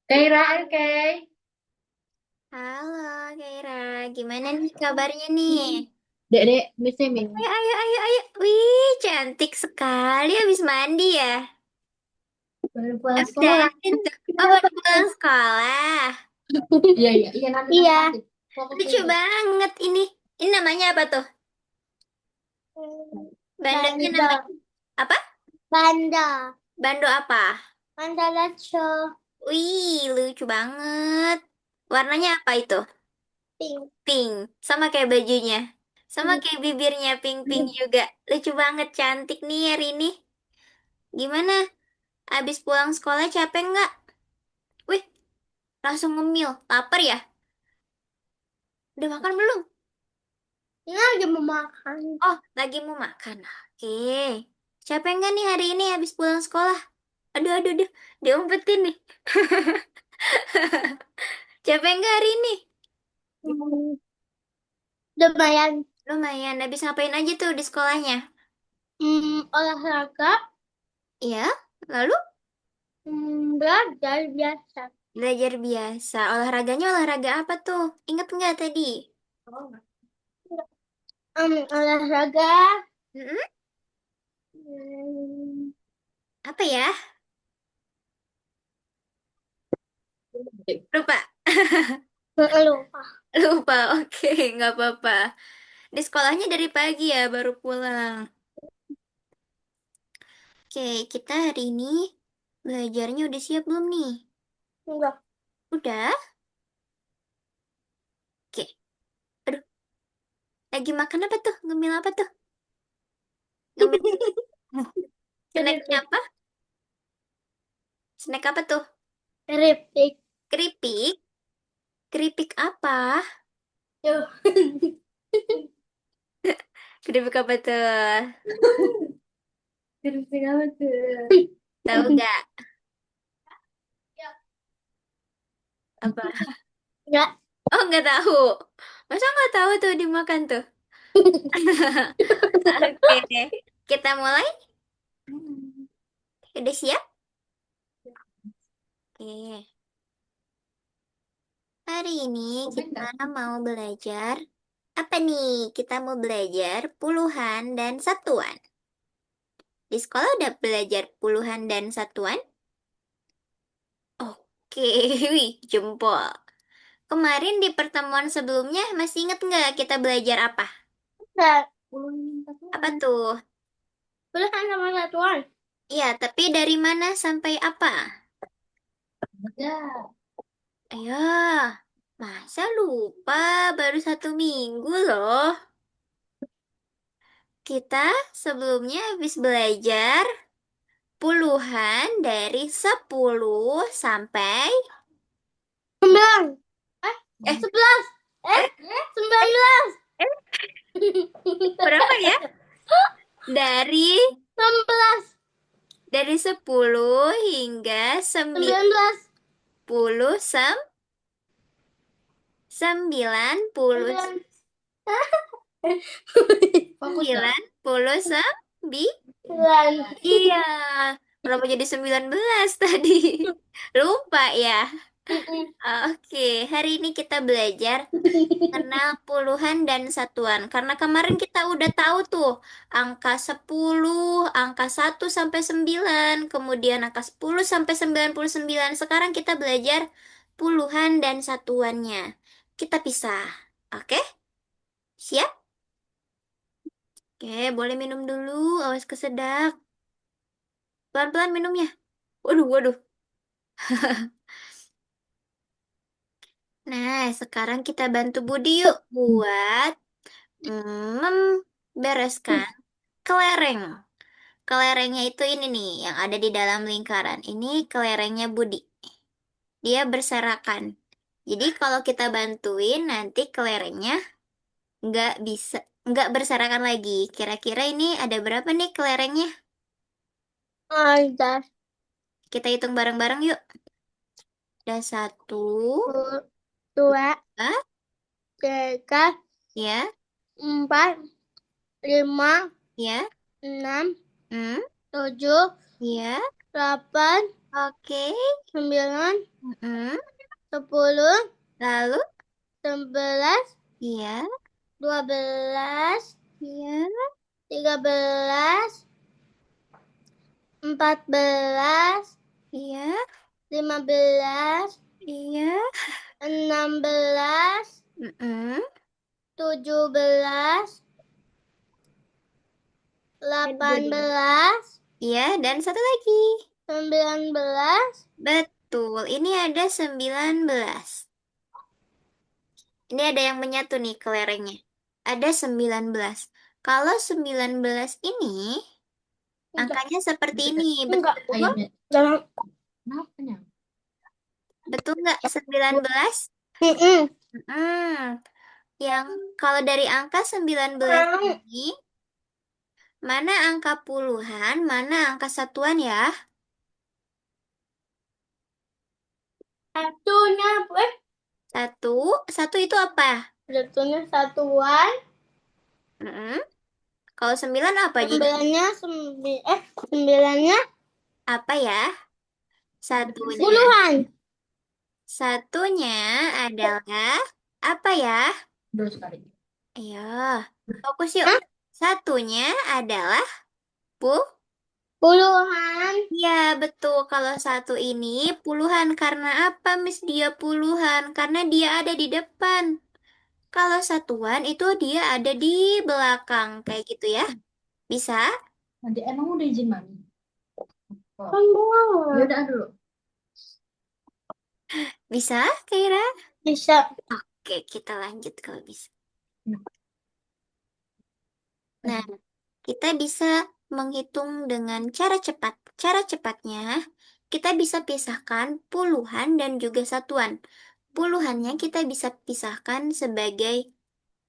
Kaira, Kay. Halo, Kira. Gimana nih kabarnya nih? Dek, Miss Min. Ayo, ayo, ayo, ayo. Wih, cantik sekali habis mandi ya. Baru pulang Habis sekolah. dandan tuh. Oh, baru pulang sekolah. Iya, iya, iya, nanti Iya. nanti. Fokus Lucu dulu. banget ini. Ini namanya apa tuh? Bandonya namanya Banda, apa? Banda, Bando apa? Banda Lacho, Wih, lucu banget. Warnanya apa itu? Pink. Pink. Sama kayak bajunya. Sama kayak bibirnya pink-pink juga. Lucu banget, cantik nih hari ini. Gimana? Abis pulang sekolah capek nggak? Wih, langsung ngemil. Lapar ya? Udah makan belum? Ini lagi mau makan. Oh, lagi mau makan. Oke. Capek nggak nih hari ini habis pulang sekolah? Aduh, aduh, aduh. Diumpetin nih. Capek nggak hari ini? Lumayan. Lumayan. Habis ngapain aja tuh di sekolahnya? Olahraga, Iya. Lalu belajar biasa. belajar biasa. Olahraganya olahraga apa tuh? Ingat nggak tadi? Olahraga, Mm-mm. hmm, Apa ya? Lupa. lupa. Lupa. Oke, nggak apa-apa. Di sekolahnya dari pagi ya, baru pulang. Oke, kita hari ini belajarnya udah siap belum nih? Enggak. Udah? Oke. Aduh, lagi makan apa tuh? Ngemil apa tuh? Ngemil. Snacknya Keripik. apa? Snack apa tuh? Keripik. Keripik? Keripik apa? Tuh. Keripik apa tuh? Keripik apa tuh? Tahu gak? Apa? Enggak. Oh, nggak tahu. Masa nggak tahu tuh dimakan tuh? Oke, kita mulai. Udah siap? Oke. Hari ini kita mau belajar apa nih? Kita mau belajar puluhan dan satuan. Di sekolah udah belajar puluhan dan satuan? Oke, wih, jempol. Kemarin di pertemuan sebelumnya masih ingat nggak kita belajar apa? Enggak. Apa tuh? Boleh kan sama satuan? Iya, tapi dari mana sampai apa? Enggak. Ayo, masa lupa? Baru 1 minggu loh. Kita sebelumnya habis belajar puluhan dari 10 sampai 9. Eh, eh 11. eh 19. eh berapa ya? Dari 16. 10 hingga 19. 90 9. sembilan puluh Sembilan. iya, kenapa jadi 19 tadi? Lupa ya. Oke, hari ini kita belajar kenal puluhan dan satuan. Karena kemarin kita udah tahu tuh angka 10, angka 1 sampai 9, kemudian angka 10 sampai 99. Sekarang kita belajar puluhan dan satuannya. Kita pisah. Oke? Siap? Oke, boleh minum dulu, awas kesedak. Pelan-pelan minumnya. Waduh, waduh. Nah, sekarang kita bantu Budi yuk buat membereskan kelereng. Kelerengnya itu ini nih, yang ada di dalam lingkaran. Ini kelerengnya Budi. Dia berserakan. Jadi kalau kita bantuin, nanti kelerengnya nggak berserakan lagi. Kira-kira ini ada berapa nih kelerengnya? Ada Kita hitung bareng-bareng yuk. Ada satu, dua, dua, tiga, ya, 4, 5, ya, 6, hmm, 7, ya, 8, Oke. 9, Mm-mm. 10, Lalu, 11, iya, 12, iya, 13, 14, iya, 15, iya. 16, Mm-mm. 17, Dan dua 18, dulu. Iya, dan satu lagi. 19. Betul, ini ada 19. Ini ada yang menyatu nih kelerengnya. Ada 19. Kalau 19 ini, Enggak, angkanya seperti ini. enggak. Betul? Jangan. Betul nggak 19? Mm-mm. Hmm, yang kalau dari angka 19 ini, mana angka puluhan, mana angka satuan ya? Satunya, Satu, satu itu apa? satunya satuan, Mm-mm. Kalau 9 apa jadi? sembilannya Apa ya? Satunya. puluhan. Satunya adalah apa ya? Ayo, fokus yuk. Hah? Satunya adalah pu. Puluhan. Ya, betul. Kalau satu ini puluhan. Karena apa, Miss? Dia puluhan. Karena dia ada di depan. Kalau satuan itu dia ada di belakang. Kayak gitu ya. Bisa? Nanti emang udah izin mami. Kan Ya boleh. udah dulu. Bisa, Kira? Bisa. Oke, kita lanjut kalau bisa. Nah, kita bisa menghitung dengan cara cepat. Cara cepatnya, kita bisa pisahkan puluhan dan juga satuan. Puluhannya kita bisa pisahkan sebagai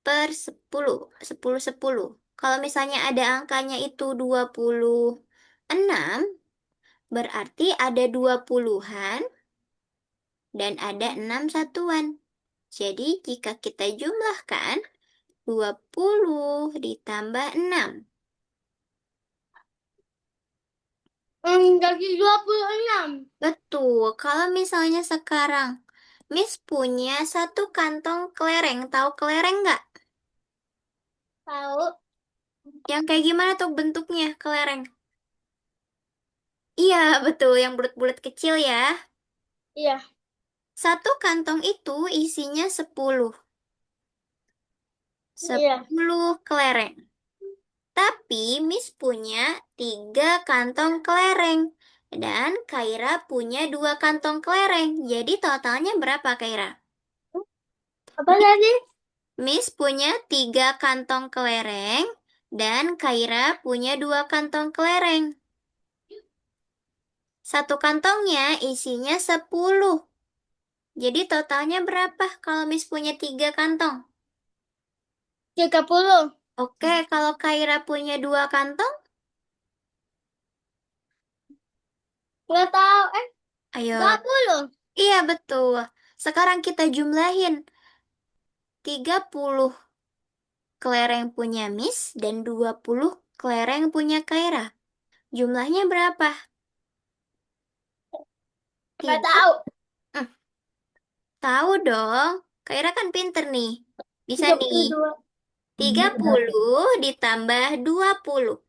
per 10, 10, 10. Kalau misalnya ada angkanya itu 26, berarti ada 20 puluhan dan ada 6 satuan. Jadi, jika kita jumlahkan 20 ditambah 6. Jadi 26. Betul, kalau misalnya sekarang Miss punya satu kantong kelereng, tahu kelereng nggak? Tahu? Yang kayak gimana tuh bentuknya kelereng? Iya, betul, yang bulat-bulat kecil ya. Iya. Satu kantong itu isinya 10, Iya. 10 kelereng. Tapi Miss punya 3 kantong kelereng. Dan Kaira punya 2 kantong kelereng. Jadi totalnya berapa, Kaira? Apa tadi? Miss punya 3 kantong kelereng dan Kaira punya 2 kantong kelereng. Satu kantongnya isinya 10. Jadi totalnya berapa kalau Miss punya 3 kantong? 30. Oke, kalau Kaira punya 2 kantong, Nggak tahu. ayo. 30. Iya, betul. Sekarang kita jumlahin. 30 kelereng punya Miss dan 20 kelereng punya Kaira. Jumlahnya berapa? Nggak Tiga. tahu. Tahu dong, Kaira kan pinter nih. Bisa nih, 32. 30 ditambah 20.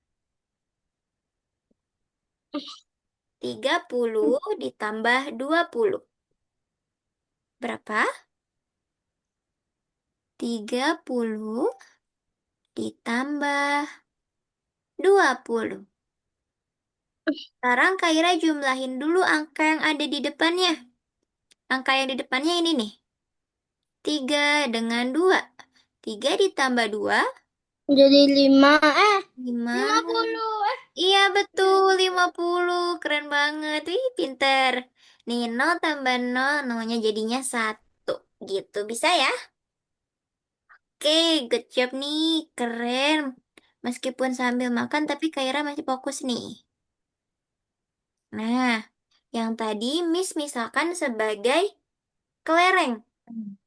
30 ditambah 20. Berapa? 30 ditambah 20. Sekarang Kaira jumlahin dulu angka yang ada di depannya. Angka yang di depannya ini nih. 3 dengan 2. 3 ditambah 2, Jadi 5. 5. 50. Iya betul, 50. Keren banget. Wih, pinter. Nih, 0 tambah 0, nolnya jadinya 1. Gitu, bisa ya? Oke, good job nih. Keren. Meskipun sambil makan, tapi Kaira masih fokus nih. Nah, yang tadi Miss misalkan sebagai kelereng.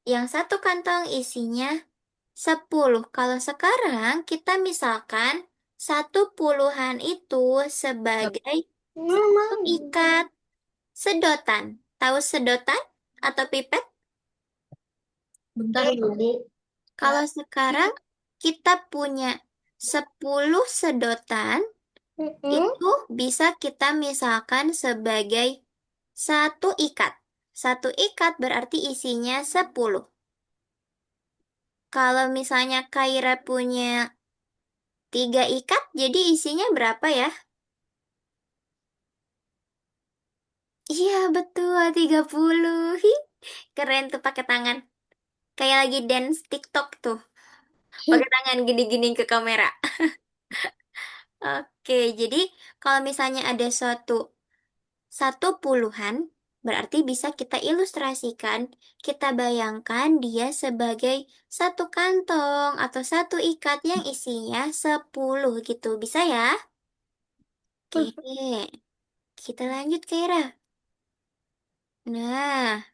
Yang satu kantong isinya 10. Kalau sekarang kita misalkan satu puluhan itu sebagai satu ikat. Sedotan. Tahu sedotan atau pipet? Bentar dulu. Kalau sekarang kita punya 10 sedotan, itu bisa kita misalkan sebagai satu ikat. Satu ikat berarti isinya 10. Kalau misalnya Kaira punya 3 ikat, jadi isinya berapa ya? Iya, betul, 30. Hi, keren tuh pakai tangan. Kayak lagi dance TikTok tuh. Pakai tangan gini-gini ke kamera. Oke, jadi kalau misalnya ada satu puluhan, berarti bisa kita ilustrasikan, kita bayangkan dia sebagai satu kantong atau satu ikat yang isinya 10 gitu. Bisa ya? Oke, kita lanjut Kira. Nah,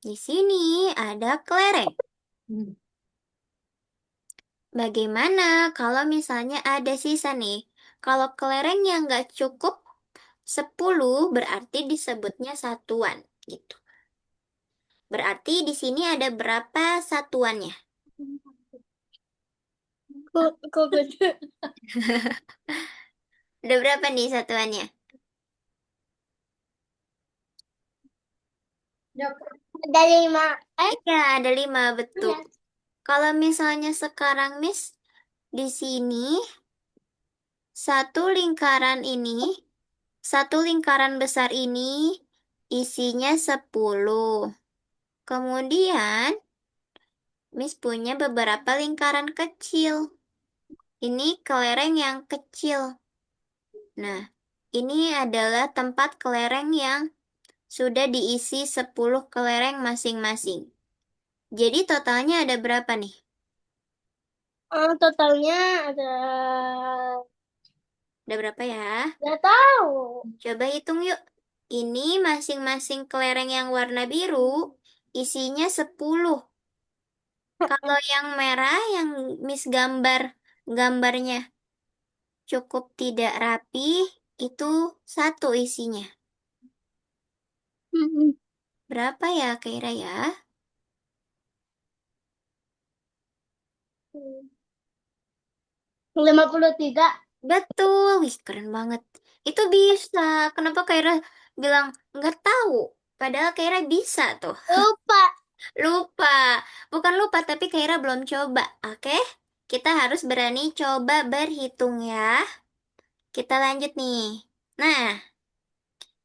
di sini ada kelereng. Hmm. Bagaimana kalau misalnya ada sisa nih? Kalau kelereng yang nggak cukup 10 berarti disebutnya satuan gitu. Berarti di sini ada berapa satuannya? Kok gede? Ada berapa nih satuannya? Ya, Ada 5. Iya, ada 5, betul. Iya. Kalau misalnya sekarang Miss, di sini satu lingkaran ini, satu lingkaran besar ini isinya 10. Kemudian Miss punya beberapa lingkaran kecil. Ini kelereng yang kecil. Nah, ini adalah tempat kelereng yang sudah diisi 10 kelereng masing-masing. Jadi totalnya ada berapa nih? Totalnya ada Ada berapa ya? nggak tahu. Coba hitung yuk. Ini masing-masing kelereng yang warna biru isinya 10. Kalau yang merah yang Miss gambarnya cukup tidak rapi, itu satu isinya. Berapa ya kira ya? 53. Betul, wih keren banget. Itu bisa. Kenapa Kaira bilang nggak tahu? Padahal Kaira bisa tuh. Lupa. Lupa. Bukan lupa, tapi Kaira belum coba. Oke? Kita harus berani coba berhitung ya. Kita lanjut nih. Nah,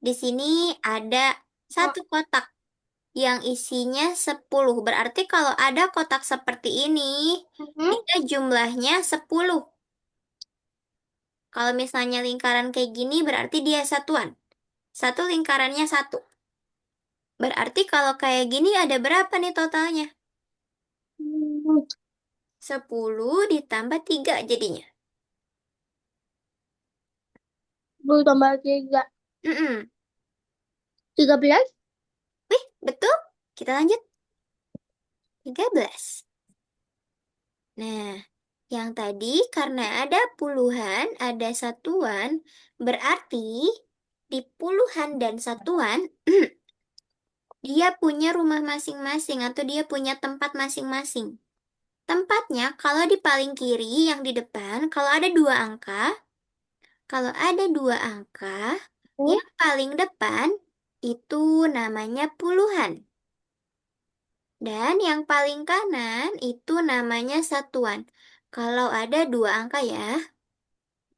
di sini ada satu kotak yang isinya 10. Berarti kalau ada kotak seperti ini, dia jumlahnya 10. Kalau misalnya lingkaran kayak gini berarti dia satuan. Satu lingkarannya satu. Berarti kalau kayak gini ada berapa nih totalnya? 10 ditambah 3 jadinya. 10 tambah 3. Mm-mm. 13. Wih, betul. Kita lanjut. 13. Nah, yang tadi karena ada puluhan, ada satuan, berarti di puluhan dan satuan, dia punya rumah masing-masing atau dia punya tempat masing-masing. Tempatnya, kalau di paling kiri yang di depan, kalau ada dua angka, yang paling depan itu namanya puluhan. Dan yang paling kanan itu namanya satuan. Kalau ada dua angka ya,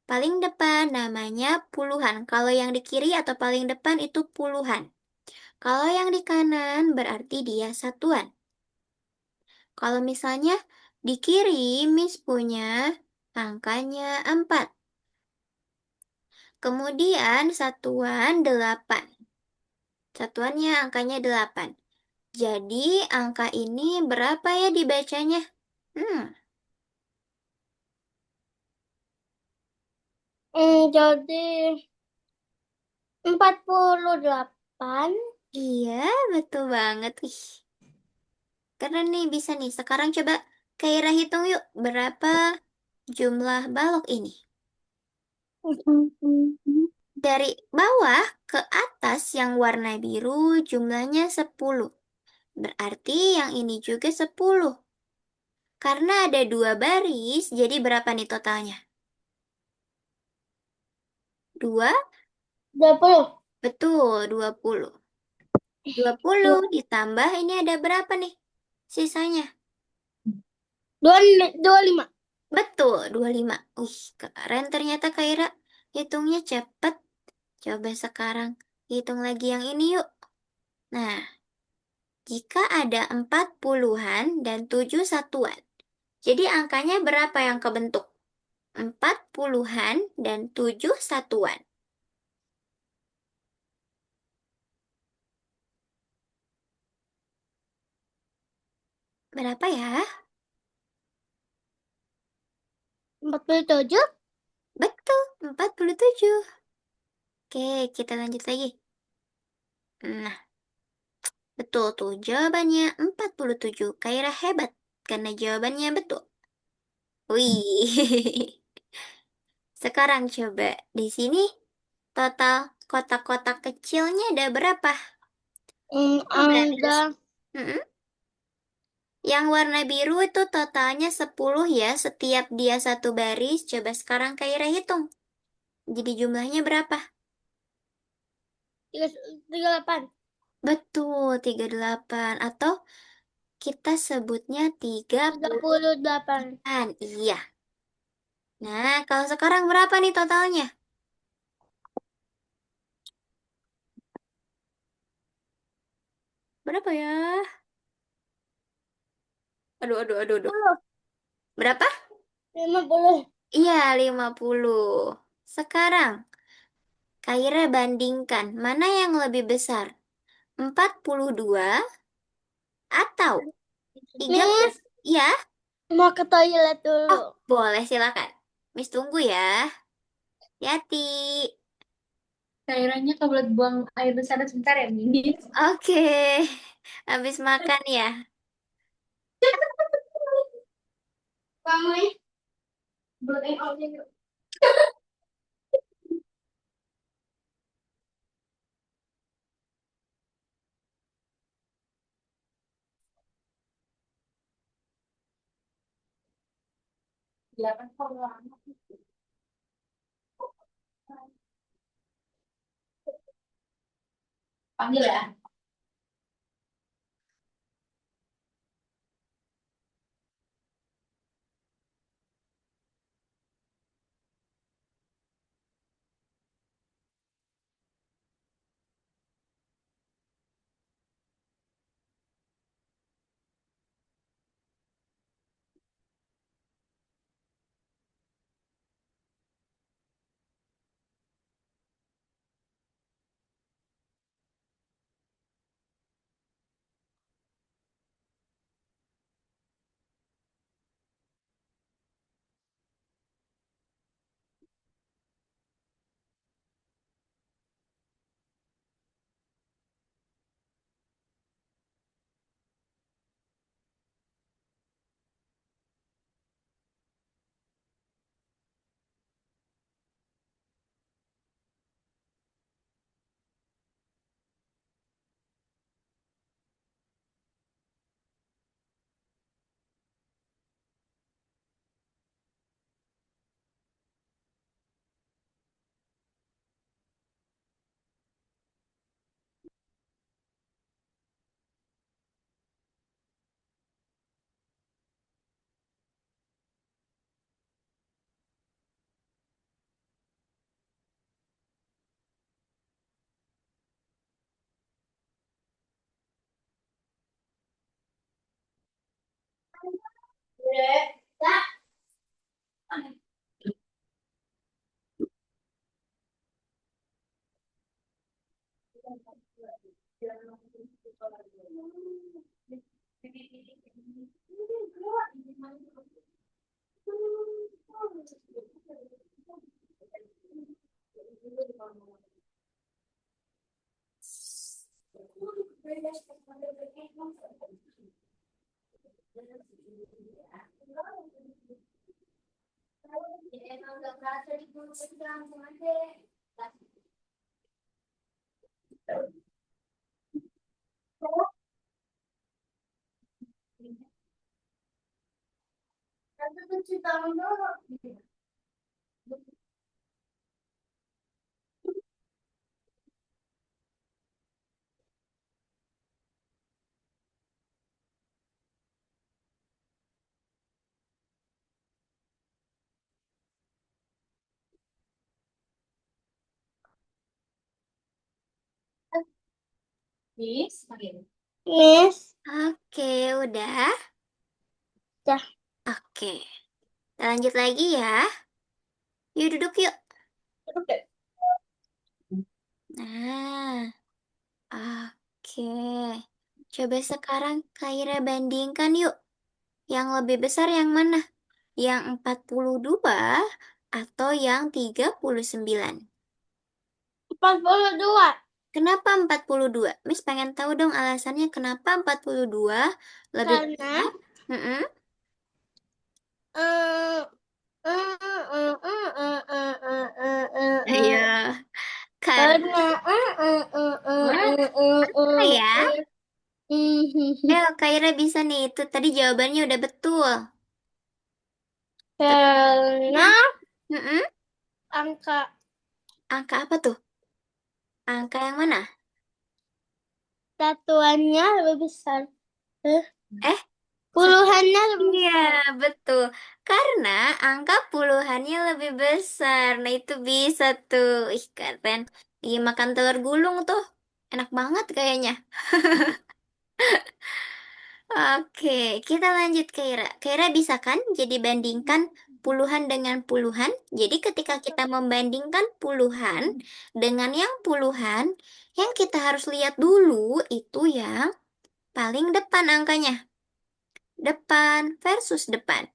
paling depan namanya puluhan. Kalau yang di kiri atau paling depan itu puluhan. Kalau yang di kanan berarti dia satuan. Kalau misalnya di kiri, Miss punya angkanya 4. Kemudian satuan 8. Satuannya angkanya 8. Jadi angka ini berapa ya dibacanya? Hmm, Jadi 48. iya betul banget. Ih, keren nih bisa nih. Sekarang coba Kaira hitung yuk. Berapa jumlah balok ini? Dari bawah ke atas yang warna biru jumlahnya 10. Berarti yang ini juga 10. Karena ada 2 baris, jadi berapa nih totalnya? 2? 20. Betul, 20. 20 ditambah ini ada berapa nih sisanya? 25. Betul, 25. Keren ternyata Kak Ira. Hitungnya cepet. Coba sekarang hitung lagi yang ini yuk. Nah, jika ada 4 puluhan dan 7 satuan. Jadi angkanya berapa yang kebentuk? 4 puluhan dan 7 satuan. Berapa ya? 47. Betul, 47. Oke, kita lanjut lagi. Nah, betul tuh jawabannya 47. Kaira hebat karena jawabannya betul. Wih. Sekarang coba di sini total kotak-kotak kecilnya ada berapa? Coba. Ada Mm-mm. Yang warna biru itu totalnya 10 ya, setiap dia satu baris. Coba sekarang Kaira hitung. Jadi jumlahnya berapa? 38. Betul, 38. Atau kita sebutnya 30. 38. Iya. Nah, kalau sekarang berapa nih totalnya? Berapa ya? Aduh, aduh, aduh, aduh. 10. Berapa? 50. Iya, 50. Sekarang, Kaira bandingkan mana yang lebih besar? 42 atau 30? Miss, Iya. mau ke toilet dulu. Oh, boleh silakan. Miss tunggu ya. Hati. Cairannya kebelet buang air besar sebentar ya, Mini. Oke. Habis makan ya. Kamu ya? Kebelet air yuk. Delapan kok lama. Panggil ya. cuci tangan dulu. Miss, makin. Miss. Oke, udah. Dah. Oke. Kita lanjut lagi ya. Yuk duduk yuk. Duduk deh. Nah, oke. Coba sekarang Kaira bandingkan yuk. Yang lebih besar yang mana? Yang 42 atau yang 39? 42. Kenapa 42? Miss pengen tahu dong alasannya kenapa 42 lebih Karena besar? Mm-mm. eh Ayo, karena karena apa ya? Ayo, Kaira bisa nih. Itu tadi jawabannya udah betul. karena Mm-mm. angka Angka apa tuh? Angka yang mana? satuannya lebih besar. Eh, Puluhannya lebih iya, besar. betul. Karena angka puluhannya lebih besar. Nah, itu bisa tuh. Ih, keren. Iya, makan telur gulung tuh. Enak banget kayaknya. Oke, kita lanjut ke Ira. Kira bisa kan jadi bandingkan puluhan dengan puluhan? Jadi ketika kita membandingkan puluhan dengan yang puluhan, yang kita harus lihat dulu itu yang paling depan angkanya. Depan versus depan.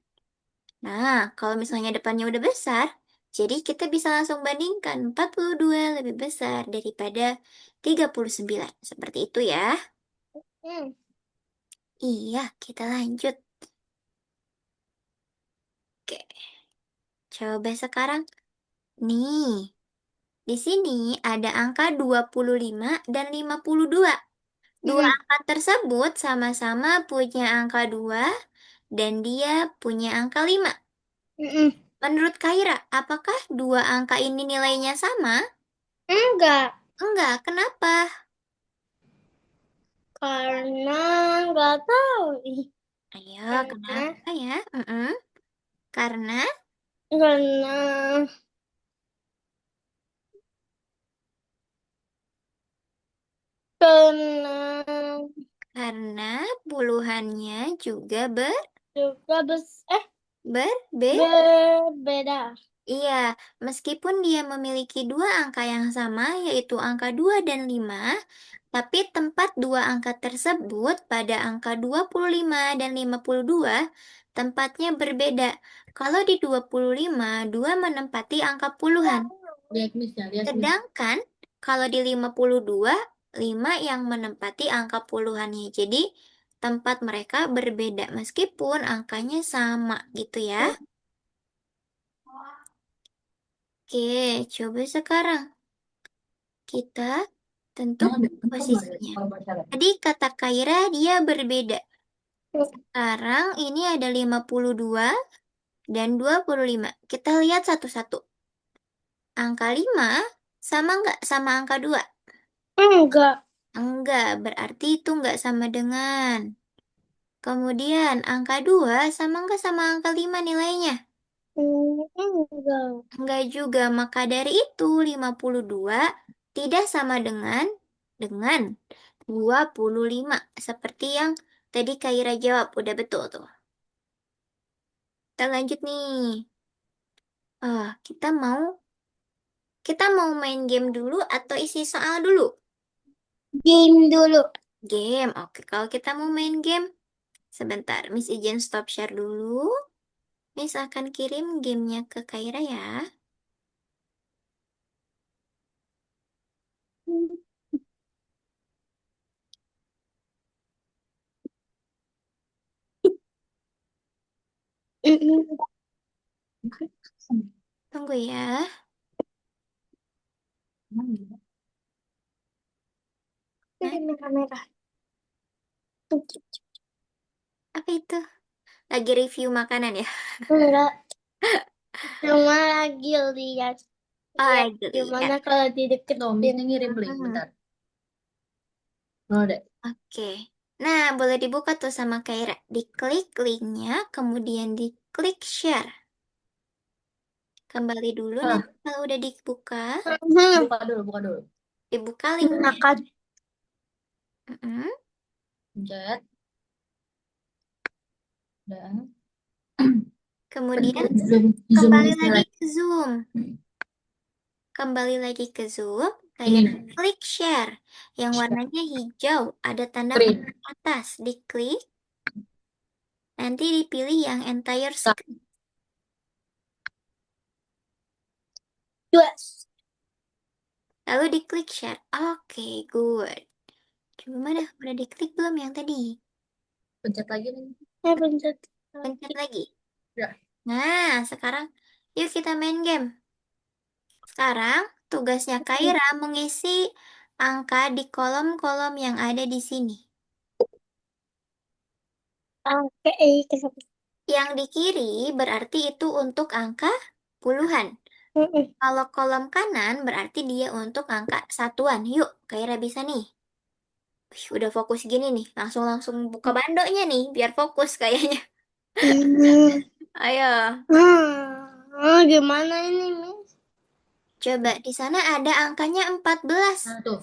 Nah, kalau misalnya depannya udah besar, jadi kita bisa langsung bandingkan 42 lebih besar daripada 39. Seperti itu ya. Hmm. Iya, kita lanjut. Oke, coba sekarang. Nih, di sini ada angka 25 dan 52. Dua Hmm. angka tersebut sama-sama punya angka 2 dan dia punya angka 5. Hmm. Menurut Kaira, apakah dua angka ini nilainya sama? Enggak, Enggak, kenapa? karena enggak tahu ih. Ayo, Karena kenapa ya? Karena karena karena karena puluhannya juga juga berbeda. berbeda. Iya, meskipun dia memiliki dua angka yang sama, yaitu angka 2 dan 5, tapi tempat dua angka tersebut pada angka 25 dan 52 tempatnya berbeda. Kalau di 25, 2 menempati angka puluhan. Lihat Miss ya, lihat Miss. Sedangkan kalau di 52, 5 yang menempati angka puluhannya. Jadi tempat mereka berbeda meskipun angkanya sama gitu ya. Oke, coba sekarang kita tentukan posisinya. Tadi kata Kaira dia berbeda. Sekarang ini ada 52 dan 25. Kita lihat satu-satu. Angka 5 sama nggak sama angka 2? Enggak. Enggak, berarti itu nggak sama dengan. Kemudian angka 2 sama nggak sama angka 5 nilainya? Enggak. Enggak juga, maka dari itu 52 tidak sama dengan 25. Seperti yang tadi Kaira jawab, udah betul tuh. Kita lanjut nih. Kita mau main game dulu atau isi soal dulu? Game dulu. Game, oke. Kalau kita mau main game, sebentar. Miss izin stop share dulu. Miss akan kirim gamenya ke Kaira ya. Tunggu ya. Nah, Ini kamera. apa itu? Lagi review makanan ya? Enggak, cuma lagi lihat Oh, lihat lagi gimana lihat. kalau di deket Tuh, Miss ngirim link, Hmm, bentar. Oh, deh. Oke. Nah, boleh dibuka tuh sama Kaira. Diklik linknya, kemudian diklik share. Kembali dulu Ah, nanti kalau udah dibuka, buka dulu, buka dulu. dibuka linknya. makan. Mm-mm. Pencet. Udah. Kemudian Zoom, zoom kembali Miss lagi lagi. ke Zoom. Kembali lagi ke Zoom, Ini kayak nih, klik share. Yang warnanya hijau, ada tanda screen. panah atas. Diklik, nanti dipilih yang entire Nah, screen. Dua. Lalu diklik share. Oke, good. Coba mana? Udah diklik belum yang tadi? pencet lagi nih. Pencet. Pencet lagi. Ya. Nah, sekarang yuk kita main game. Sekarang tugasnya Kaira mengisi angka di kolom-kolom yang ada di sini. Oke, kenapa? Yang di kiri berarti itu untuk angka puluhan. Mm-mm. Kalau kolom kanan berarti dia untuk angka satuan. Yuk, Kaira bisa nih. Wih, udah fokus gini nih. Langsung-langsung buka bandonya nih, biar fokus kayaknya. Ayo. Gimana ini, Miss? Coba di sana ada angkanya 14. Nah, tuh.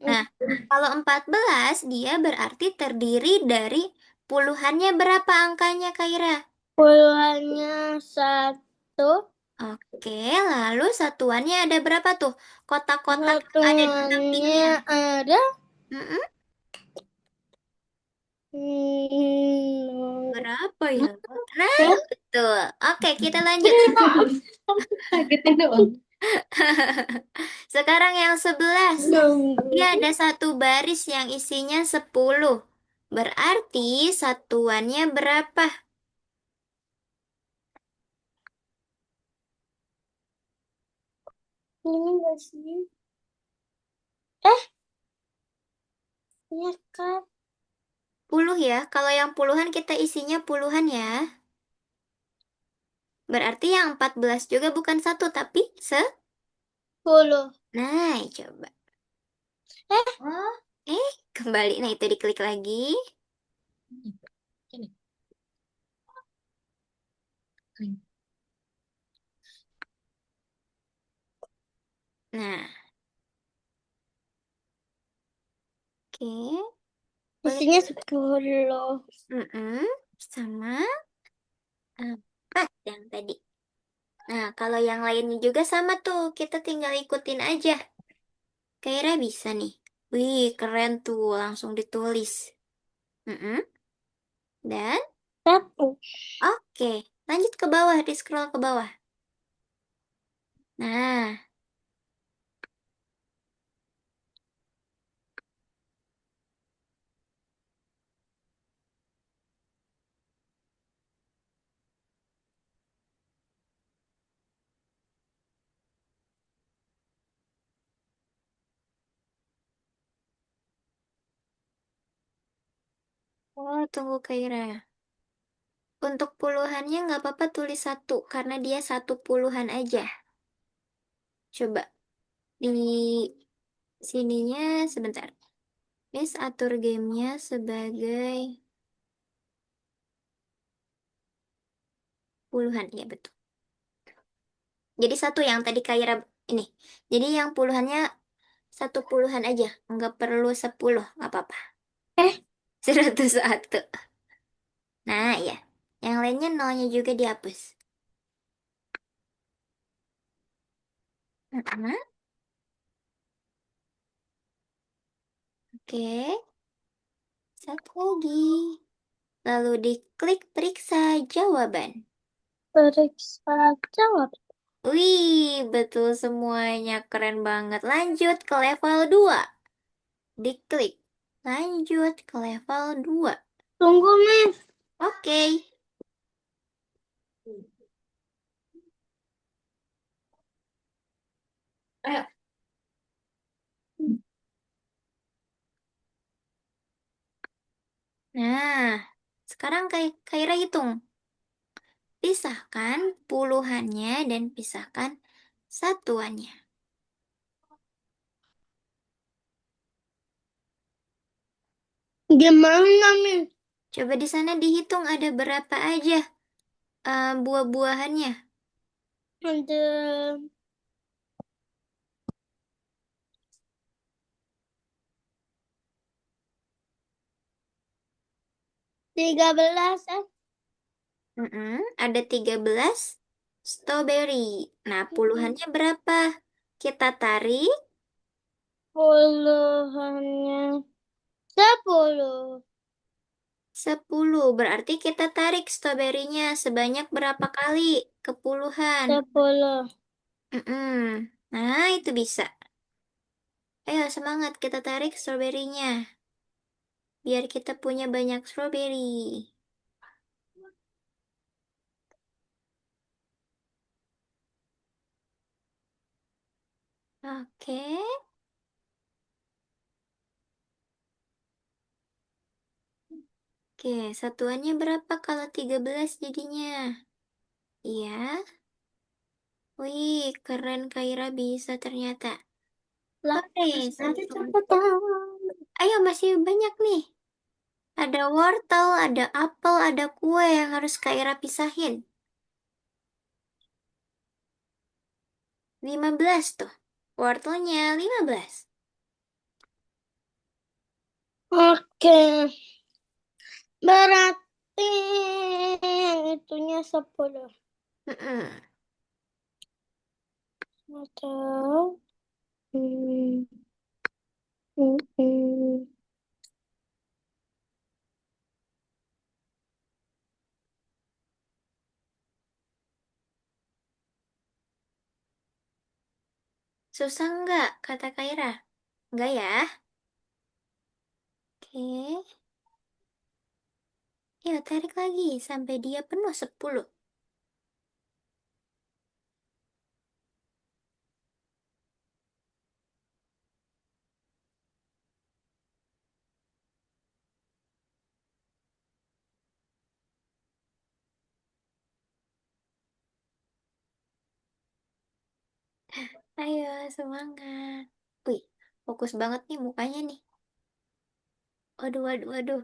Nah, kalau 14 dia berarti terdiri dari puluhannya berapa angkanya, Kaira? Pulangnya satu, Oke, lalu satuannya ada berapa tuh? Kotak-kotak yang ada di satuannya sampingnya. ada Mm-mm, hmm, berapa ya? Nah, ya, betul. Oke, kita lanjut. Kagetin doang. Sekarang yang 11. Dia nunggu. ada satu baris yang isinya 10. Berarti satuannya berapa? Ini enggak sih? Eh, ya kan? 10 ya. Kalau yang puluhan kita isinya puluhan ya. Berarti yang 14 juga bukan satu, tapi se. 10. Nah, coba. Eh, Oh, kembali. Nah, itu diklik lagi. Ini. Link. Nah, oke. Boleh. isinya 10. Mm-mm, sama 4 yang tadi. Nah, kalau yang lainnya juga sama tuh. Kita tinggal ikutin aja. Kaira bisa nih. Wih, keren tuh. Langsung ditulis. Mm-mm. Dan, Satu. oke. Lanjut ke bawah. Di scroll ke bawah. Nah, oh, tunggu Kaira. Untuk puluhannya nggak apa-apa tulis satu. Karena dia satu puluhan aja. Coba. Di sininya sebentar. Miss atur gamenya sebagai puluhan. Ya, betul. Jadi satu yang tadi Kaira ini. Jadi yang puluhannya satu puluhan aja. Nggak perlu 10. Nggak apa-apa. Eh, 101. Nah, ya. Yang lainnya nolnya juga dihapus. Mm-mm. Oke. Satu lagi. Lalu diklik periksa jawaban. periksa jawab. Wih, betul semuanya. Keren banget. Lanjut ke level 2. Diklik. Lanjut ke level 2. Tunggu, Miss. Oke. Ayo. Nah, Sekarang Kaira hitung. Pisahkan puluhannya dan pisahkan satuannya. Gimana, Miss? Coba di sana dihitung ada berapa aja buah-buahannya. Ada 13, Ada 13 strawberry. Nah, puluhannya berapa? Kita tarik puluhannya 10. 10. Berarti kita tarik stroberinya sebanyak berapa kali ke puluhan? 10. Nah, itu bisa. Ayo, semangat kita tarik stroberinya. Biar kita punya banyak strawberry. Oke. Oke, satuannya berapa kalau 13 jadinya? Iya. Wih, keren Kaira bisa ternyata. Lah, Oke, nanti satu. cepet tahu. Ayo, masih banyak nih. Ada wortel, ada apel, ada kue yang harus Kaira pisahin. 15 tuh. Wortelnya 15. Oke, berarti yang itunya 10. Mm-mm. Atau hmm, hmm, hmm. Susah nggak, kata Kaira? Nggak ya? Oke. Ya, tarik lagi sampai dia penuh 10. Ayo, semangat. Wih, fokus banget nih mukanya nih. Waduh, waduh, waduh.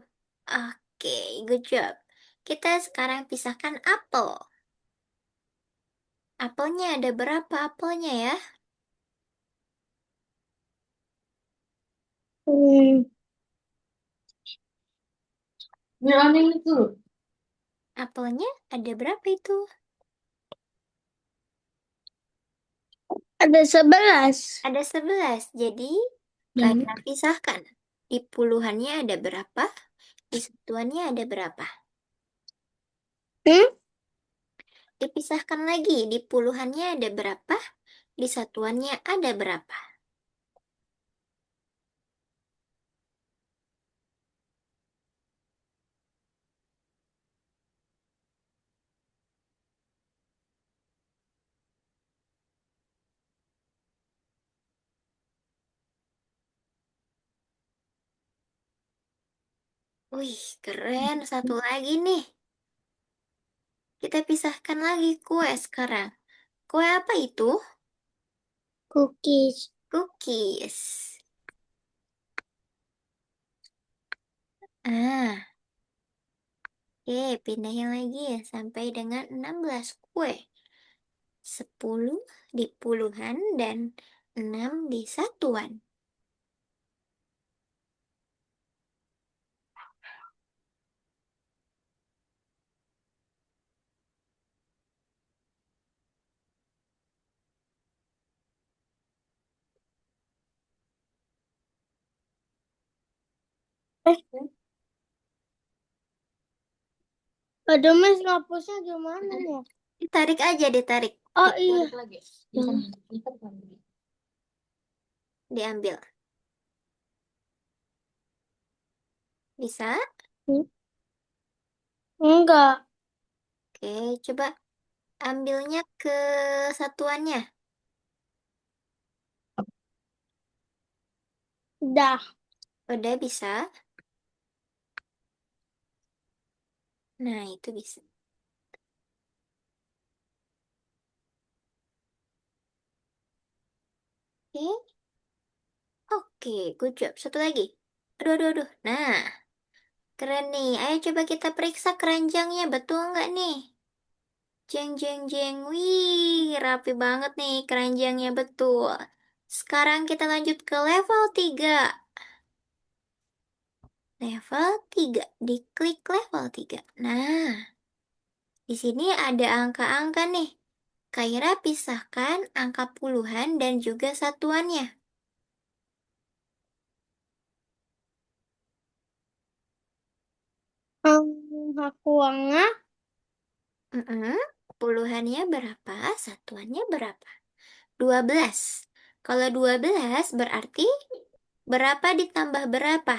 Oke, good job. Kita sekarang pisahkan apel. Apelnya ada berapa apelnya ya? Hmm, Nyalain itu. Apelnya ada berapa itu? ada 11. Ada 11. Jadi, Hmm. Kaira pisahkan. Di puluhannya ada berapa? Di satuannya ada berapa? Hmm? Dipisahkan lagi. Di puluhannya ada berapa? Di satuannya ada berapa? Wih, keren. Satu lagi nih. Kita pisahkan lagi kue sekarang. Kue apa itu? Cookies. Cookies. Ah, oke, pindahin lagi ya sampai dengan 16 kue. 10 di puluhan dan 6 di satuan. Eh, aduh, Mas, ngapusnya gimana ya? Ditarik aja, ditarik. Oh iya. Tarik lagi. Hmm. Lipat lagi. Diambil. Bisa? Enggak. Oke, coba ambilnya ke satuannya. Dah. Udah bisa? Nah, itu bisa. Oke. Oke, good job. Satu lagi. Aduh, aduh, aduh. Nah, keren nih. Ayo coba kita periksa keranjangnya. Betul nggak nih? Jeng, jeng, jeng. Wih, rapi banget nih keranjangnya. Betul. Sekarang kita lanjut ke level 3. Level 3. Diklik level 3. Nah, di sini ada angka-angka nih. Kaira pisahkan angka puluhan dan juga satuannya. Aku uangnya Mm-mm. Puluhannya berapa? Satuannya berapa? 12. Kalau 12 berarti berapa ditambah berapa?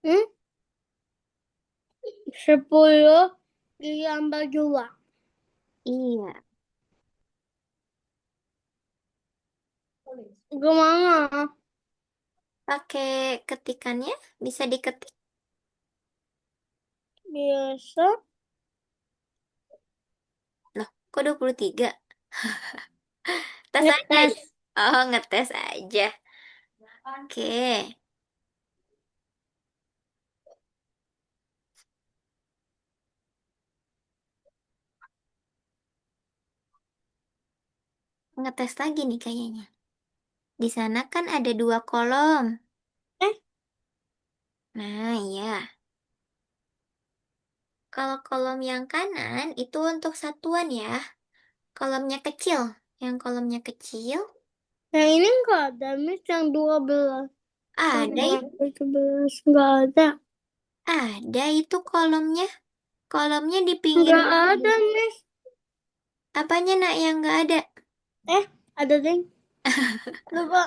hmm, 10 ditambah 2. Iya. Gimana? Pakai ketikannya bisa diketik. Biasa Loh, kok 23? Tes aja ngetes. ya. Oh, ngetes aja. Oke. Ngetes lagi nih kayaknya. Di sana kan ada dua kolom. Eh, Nah, iya. Kalau kolom yang kanan itu untuk satuan ya. Kolomnya kecil. Yang kolomnya kecil yang ini enggak ada, Miss, yang 12. Yang ada itu. 12 enggak ada. Ada itu kolomnya. Kolomnya di pinggir. Enggak ada, Miss. Apanya nak yang nggak ada? Ada deh. Lupa.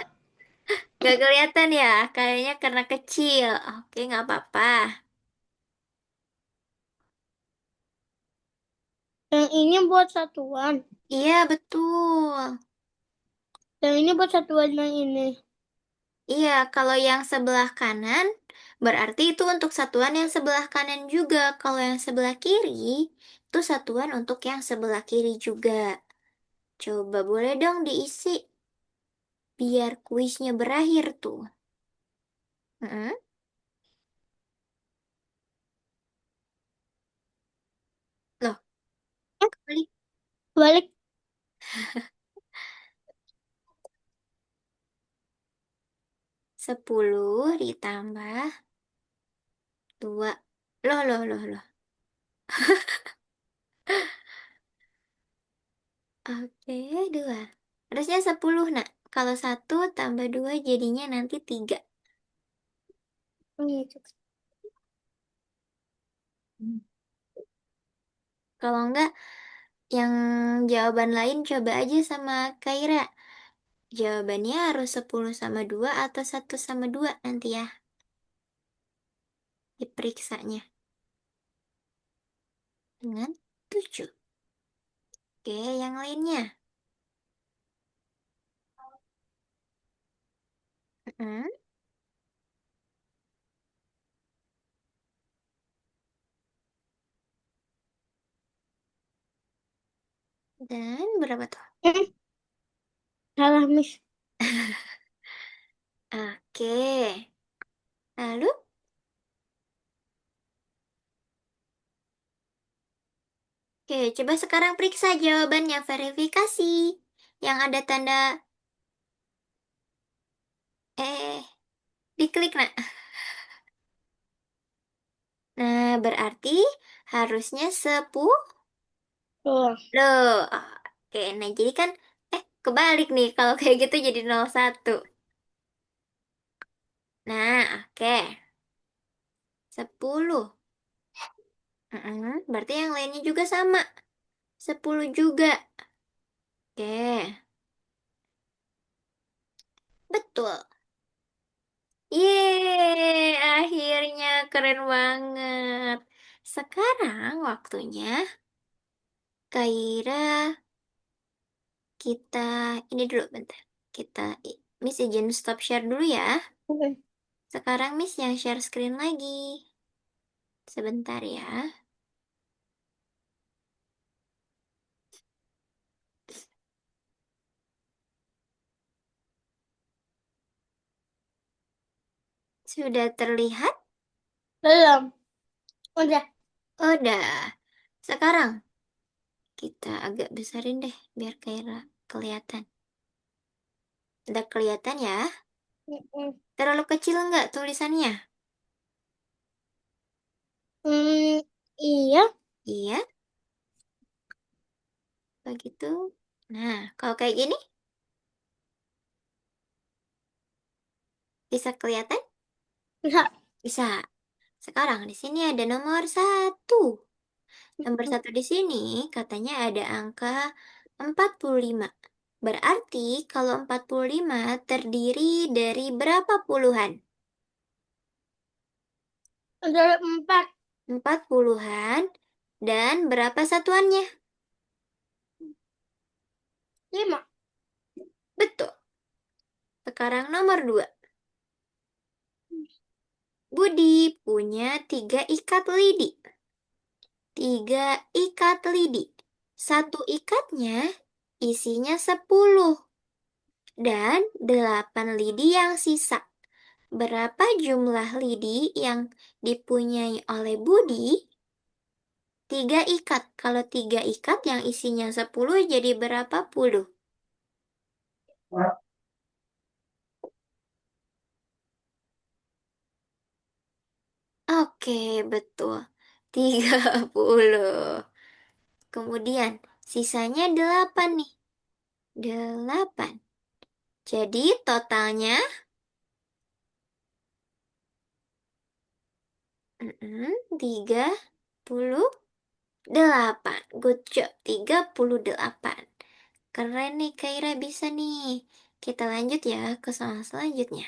Nggak kelihatan ya? Kayaknya karena kecil. Oke, nggak apa-apa. Yang ini buat satuan. Iya, betul. Yang ini buat satuan yang ini. Iya, kalau yang sebelah kanan, berarti itu untuk satuan yang sebelah kanan juga. Kalau yang sebelah kiri, itu satuan untuk yang sebelah kiri juga. Coba boleh dong diisi, biar kuisnya berakhir tuh. Mm-mm. Loh, Eh, kembali. balik. 10 ditambah 2. Loh, loh, loh, loh. Oke, 2. Harusnya 10, nak. Kalau 1 tambah 2 jadinya nanti 3. Oh, iya. Kalau enggak, yang jawaban lain coba aja sama Kaira. Jawabannya harus 10 sama 2 atau 1 sama 2 nanti ya. Diperiksanya. Dengan 7. Oke, yang lainnya. Mm-mm. Dan berapa tuh? Eh, salah, Miss. Oke. Lalu, oke, coba sekarang periksa jawabannya. Verifikasi. Yang ada tanda, diklik, nak. Nah, berarti harusnya 10. Tuh. Loh, oke. Nah, jadi kan, kebalik nih. Kalau kayak gitu jadi 01. Nah, oke. 10. Berarti yang lainnya juga sama. 10 juga. Oke, betul. Yeay, akhirnya keren banget. Sekarang waktunya Kaira, kita ini dulu bentar. Miss izin stop share dulu ya. Oke. Sekarang Miss yang share screen lagi. Sebentar ya. Sudah terlihat? Belum. Udah. Udah. Sekarang kita agak besarin deh biar kayak kelihatan. Udah kelihatan ya? Mm-mm. Terlalu kecil nggak tulisannya? Hmm, iya. Iya, begitu. Nah, kalau kayak gini bisa kelihatan? Enggak. Bisa. Sekarang di sini ada nomor satu. Nomor satu di sini katanya ada angka 45. Berarti kalau 45 terdiri dari berapa puluhan? Ada 4. 4 puluhan dan berapa satuannya? 5. Betul. Sekarang nomor 2. Budi punya 3 ikat lidi. 3 ikat lidi. Satu ikatnya isinya 10 dan 8 lidi yang sisa. Berapa jumlah lidi yang dipunyai oleh Budi? 3 ikat. Kalau 3 ikat yang isinya 10 jadi berapa puluh? Oke, betul. 30. Kemudian sisanya 8 nih. 8. Jadi totalnya 38. Good job, 38. Keren nih, Kaira bisa nih. Kita lanjut ya ke soal selanjutnya.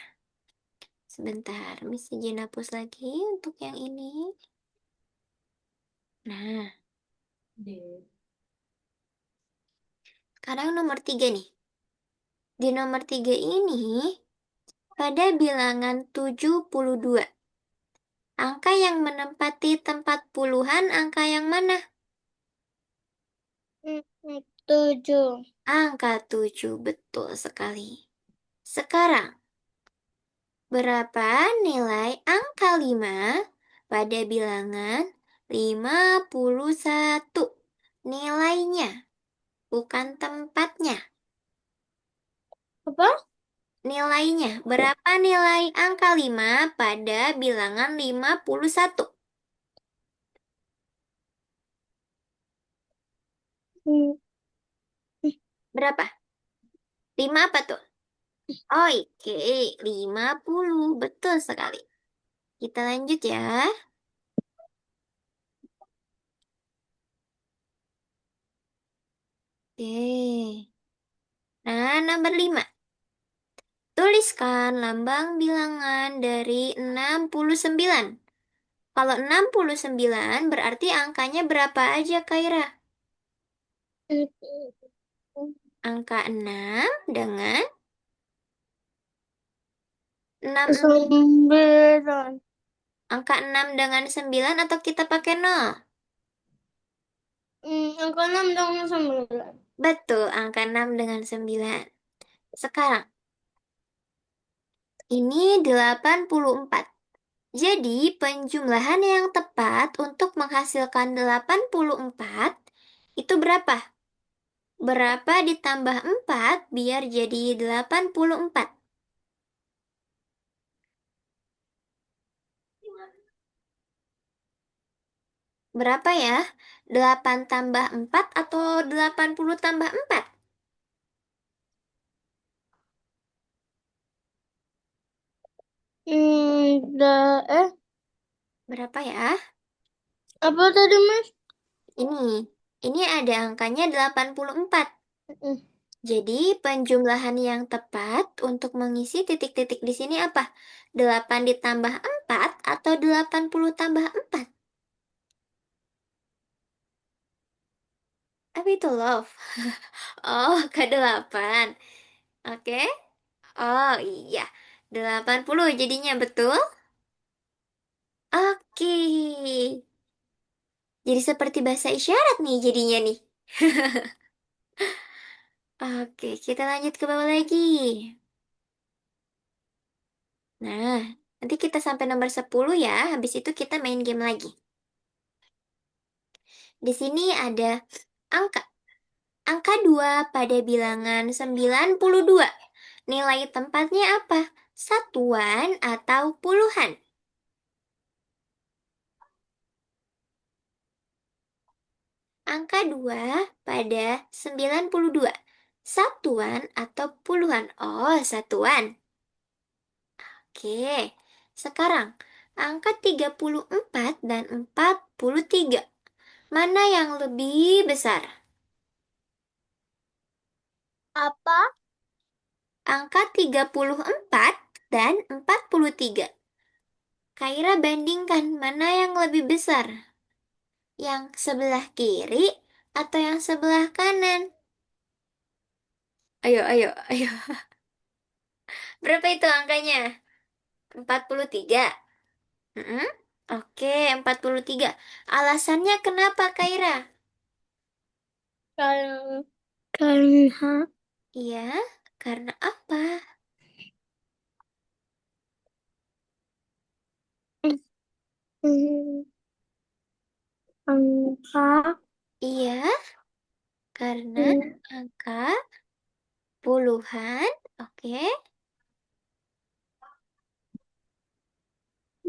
Sebentar, Miss izin hapus lagi untuk yang ini. Nah, sekarang nomor 3 nih. Di nomor 3 ini, pada bilangan 72, angka yang menempati tempat puluhan angka yang mana? 7. Angka 7, betul sekali. Sekarang, berapa nilai angka 5 pada bilangan 51? Nilainya, bukan tempatnya. Apa? Nilainya, berapa nilai angka 5 pada bilangan 51? Hmm, Berapa? 5 apa tuh? Oke, 50. Betul sekali. Kita lanjut ya. Oke. Nah, nomor 5. Tuliskan lambang bilangan dari 69. Kalau 69 berarti angkanya berapa aja, Kaira? Angka 6 dengan 6. 9. Angka 6 dengan 9 atau kita pakai 0? Angka 6 dong 9. Betul, angka 6 dengan 9. Sekarang, ini 84. Jadi, penjumlahan yang tepat untuk menghasilkan 84 itu berapa? Berapa ditambah 4 biar jadi 84? Berapa ya? 8 tambah 4 atau 80 tambah 4? Eh, Berapa ya? apa tadi, Mas? Ini ada angkanya 84. Mm. Jadi, penjumlahan yang tepat untuk mengisi titik-titik di sini apa? 8 ditambah 4 atau 80 tambah 4? Apa itu love? Oh, ke 8. Oke. Oh, iya. 80 jadinya betul? Oke. Jadi seperti bahasa isyarat nih jadinya nih. Oke, kita lanjut ke bawah lagi. Nah, Nanti kita sampai nomor 10 ya, habis itu kita main game lagi. Di sini ada angka. Angka 2 pada bilangan 92. Nilai tempatnya apa? Satuan atau puluhan? Angka 2 pada 92. Satuan atau puluhan? Oh, satuan. Oke. Sekarang, angka 34 dan 43. Mana yang lebih besar? Apa? Angka 34 dan 43. Kaira bandingkan mana yang lebih besar? Yang sebelah kiri atau yang sebelah kanan? Ayo, ayo, ayo. Berapa itu angkanya? 43. Mm-mm. Oke, 43. Alasannya kenapa, Kaira? Karena Iya, karena apa? mm, angka Iya, karena mm, angka puluhan. Oke.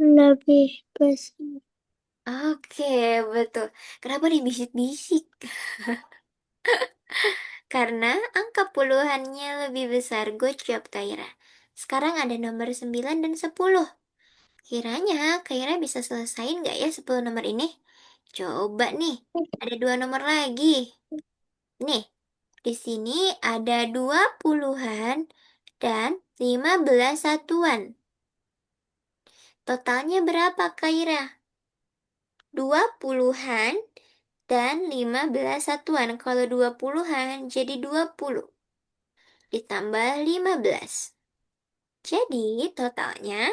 lebih besar. Oke, betul. Kenapa dibisik-bisik? Karena angka puluhannya lebih besar. Good job, Kaira. Sekarang ada nomor 9 dan 10. Kiranya Kaira bisa selesaiin nggak ya 10 nomor ini? Coba nih, ada dua nomor lagi. Nih, di sini ada 2 puluhan dan 15 satuan. Totalnya berapa, Kaira? 2 puluhan dan 15 satuan. Kalau 2 puluhan jadi 20. Ditambah 15. Jadi totalnya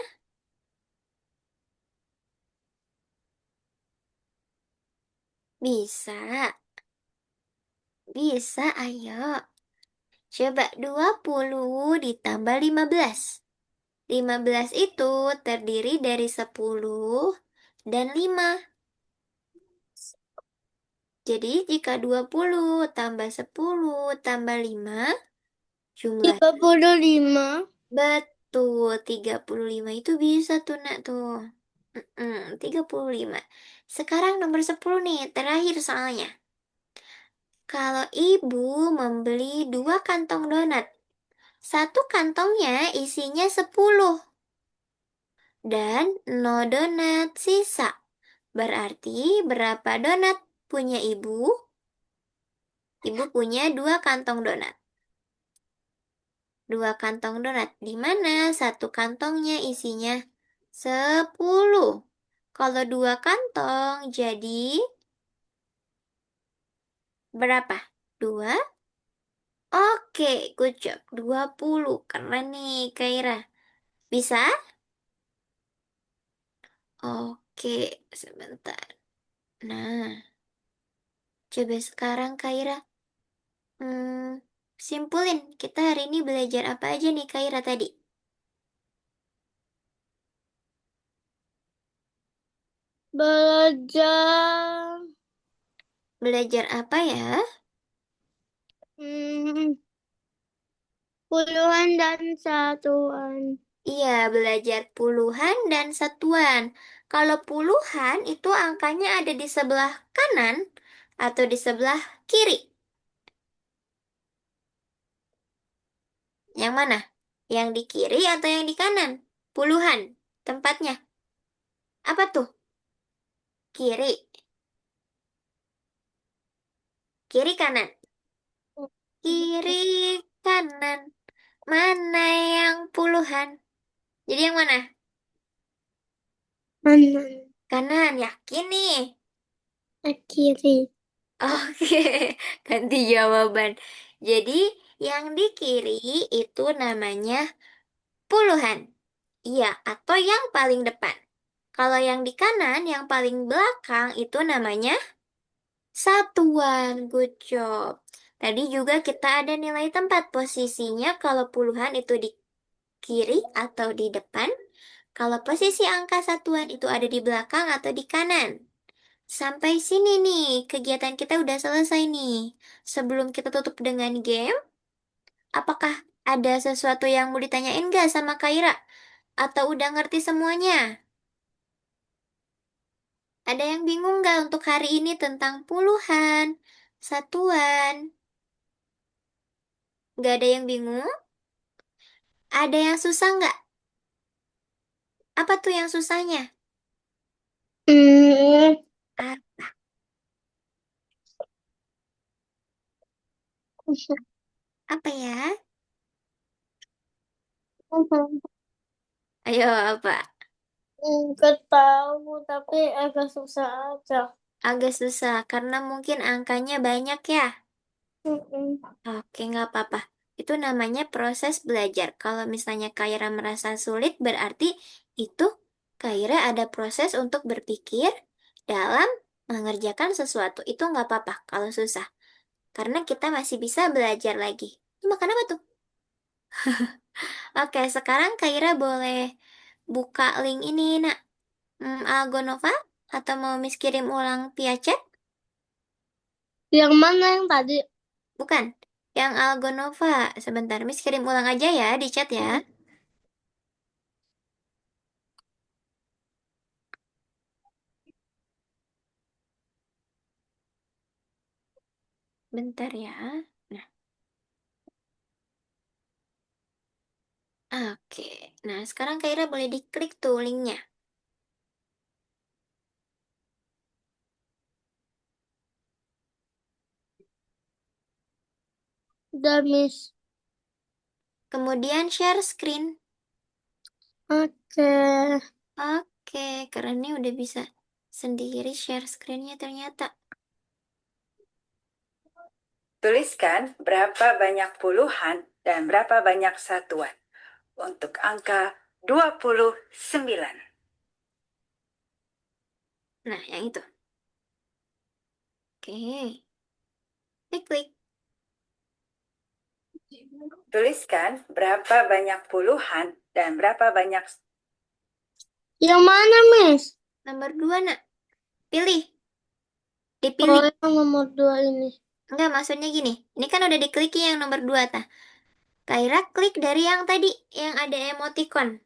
bisa. Bisa, ayo. Coba 20 ditambah 15. 15 itu terdiri dari 10 dan 5. Jadi jika 20 tambah 10 tambah 5, jumlah 35. betul 35 itu bisa tuh nak tuh. 35. Sekarang nomor 10 nih, terakhir soalnya. Kalau ibu membeli 2 kantong donat, satu kantongnya isinya 10 dan 0 donat sisa. Berarti berapa donat punya ibu? Ibu punya 2 kantong donat. 2 kantong donat, di mana satu kantongnya isinya 10. Kalau 2 kantong jadi berapa? 2. Oke, good job. 20. Keren nih, Kaira. Bisa? Oke, sebentar. Nah, coba sekarang Kaira. Hmm, simpulin. Kita hari ini belajar apa aja nih, Kaira tadi? Belajar Belajar apa ya? mm, puluhan dan satuan. Iya, belajar puluhan dan satuan. Kalau puluhan itu angkanya ada di sebelah kanan atau di sebelah kiri. Yang mana? Yang di kiri atau yang di kanan? Puluhan. Tempatnya. Apa tuh? Kiri. Kiri kanan. Kiri kanan. Mana yang puluhan? Jadi yang mana? Kanan, Kanan. Yakin nih? kiri. Oke, ganti jawaban. Jadi yang di kiri itu namanya puluhan. Iya, atau yang paling depan. Kalau yang di kanan, yang paling belakang itu namanya satuan. Good job. Tadi juga kita ada nilai tempat posisinya kalau puluhan itu di kiri atau di depan. Kalau posisi angka satuan itu ada di belakang atau di kanan. Sampai sini nih, kegiatan kita udah selesai nih. Sebelum kita tutup dengan game, apakah ada sesuatu yang mau ditanyain nggak sama Kaira? Atau udah ngerti semuanya? Ada yang bingung nggak untuk hari ini tentang puluhan, satuan? Nggak ada yang bingung? Ada yang susah nggak? Apa tuh yang susahnya? Hmm. Ah, apa ya? Ayo, apa? Enggak tahu, tapi agak susah aja. Agak susah karena mungkin angkanya banyak ya. Mm-mm. Oke, nggak apa-apa. Itu namanya proses belajar. Kalau misalnya Kaira merasa sulit, berarti itu Kaira ada proses untuk berpikir dalam mengerjakan sesuatu. Itu nggak apa-apa kalau susah. Karena kita masih bisa belajar lagi. Itu makan apa tuh? Oke, sekarang Kaira boleh buka link ini, nak. Algonova? Atau mau Miss kirim ulang via chat? Yang mana yang tadi? Bukan. Yang Algonova. Sebentar, Miss kirim ulang aja ya di chat ya. Bentar ya. Nah, oke. Nah, sekarang Kaira boleh diklik tuh linknya. Udah, Miss. Kemudian share screen. Oke. Oke, karena ini udah bisa sendiri share screen-nya ternyata. Tuliskan berapa banyak puluhan dan berapa banyak satuan untuk angka 29. Nah, yang itu. Oke. Klik. Tuliskan berapa banyak puluhan dan berapa banyak Yang mana, Miss? Nomor 2, nak. Pilih. Oh, Dipilih. yang nomor 2 ini. Enggak, maksudnya gini. Ini kan udah diklik yang nomor 2, tah. Kaira klik dari yang tadi, yang ada emoticon.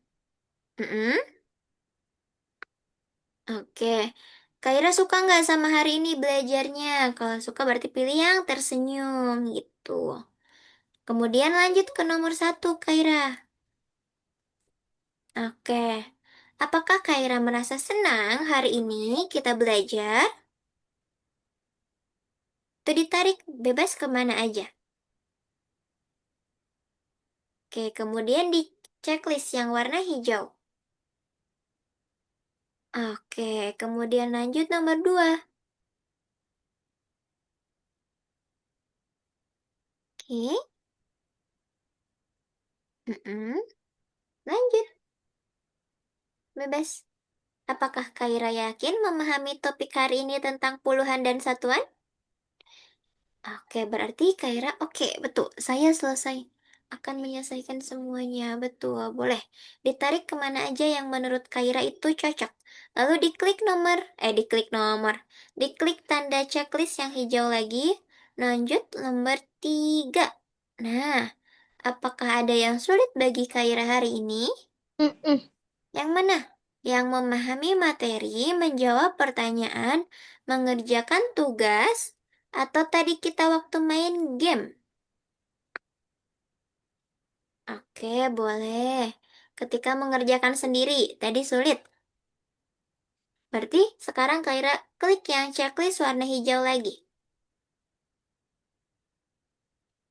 Mm-mm. Oke. Kaira suka nggak sama hari ini belajarnya? Kalau suka berarti pilih yang tersenyum gitu. Kemudian lanjut ke nomor 1, Kaira. Oke. Apakah Kaira merasa senang hari ini kita belajar? Itu ditarik bebas kemana aja. Oke, kemudian di checklist yang warna hijau. Oke, kemudian lanjut nomor 2. Oke. Mm-mm. Lanjut, bebas. Apakah Kaira yakin memahami topik hari ini tentang puluhan dan satuan? Oke, berarti Kaira, oke, betul. Saya selesai. Akan menyelesaikan semuanya, betul. Boleh. Ditarik kemana aja yang menurut Kaira itu cocok. Lalu diklik nomor. Diklik tanda checklist yang hijau lagi. Lanjut nomor 3. Nah, apakah ada yang sulit bagi Kaira hari ini? Mm-mm. Yang mana? Yang memahami materi, menjawab pertanyaan, mengerjakan tugas, atau tadi kita waktu main game? Oke, boleh. Ketika mengerjakan sendiri, tadi sulit. Berarti sekarang Kaira klik yang checklist warna hijau lagi.